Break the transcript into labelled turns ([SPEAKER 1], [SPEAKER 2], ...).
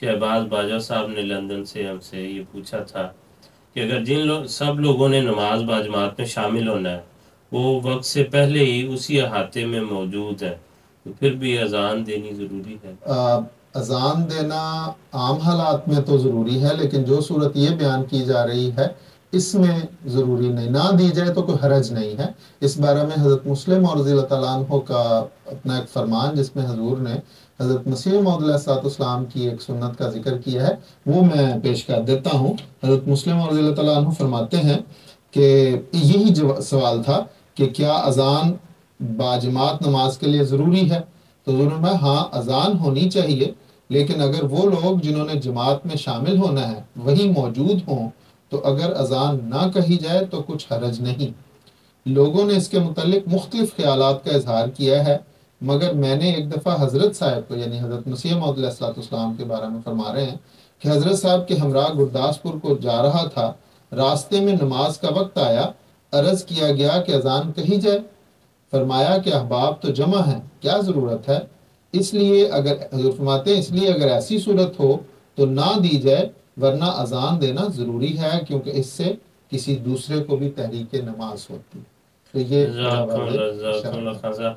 [SPEAKER 1] शहबाज बाजा साहब ने लंदन से हमसे ये पूछा था कि अगर सब लोगों ने नमाज बाजमात में शामिल होना है, वो वक्त से पहले ही उसी अहाते में मौजूद है, तो फिर भी अजान देनी ज़रूरी है।
[SPEAKER 2] अजान देना आम हालात में तो ज़रूरी है, लेकिन जो सूरत ये बयान की जा रही है इसमें ज़रूरी नहीं, ना दी जाए तो कोई हरज नहीं है। इस बारे में हज़रत मुस्लिम और रज़ी अल्लाह तआला अन्हु का अपना एक फरमान, जिसमें हजूर ने हज़रत मसीह मौऊद अलैहिस्सलाम की एक सुन्नत का जिक्र किया है, वो मैं पेश कर देता हूँ। हज़रत मुस्लिम और रज़ी अल्लाह तआला अन्हु फरमाते हैं कि यही सवाल था कि क्या अजान बाजमात नमाज के लिए ज़रूरी है। तो हजूर ने हाँ, अजान होनी चाहिए, लेकिन अगर वो लोग जिन्होंने जमात में शामिल होना है वही मौजूद हों तो अगर अजान ना कही जाए तो कुछ हरज नहीं। लोगों ने इसके मुतालिक मुख्तलिफ ख्यालात का इजहार किया है, मगर मैंने एक दफ़ा हज़रत साहब को, यानी हज़रत मसीह मौऊद अलैहिस्सलाम के बारे में फरमा रहे हैं कि हज़रत साहब के हमरा गुरदासपुर को जा रहा था, रास्ते में नमाज का वक्त आया, अर्ज़ किया गया कि अजान कही जाए। फरमाया कि अहबाब तो जमा है, क्या ज़रूरत है। इसलिए अगर हज़ूर फरमाते हैं, इसलिए अगर ऐसी सूरत हो तो ना दी जाए, वरना अजान देना ज़रूरी है, क्योंकि इससे किसी दूसरे को भी तहरीक नमाज होती है। तो ये मेरा वाज़ेह इशारा है।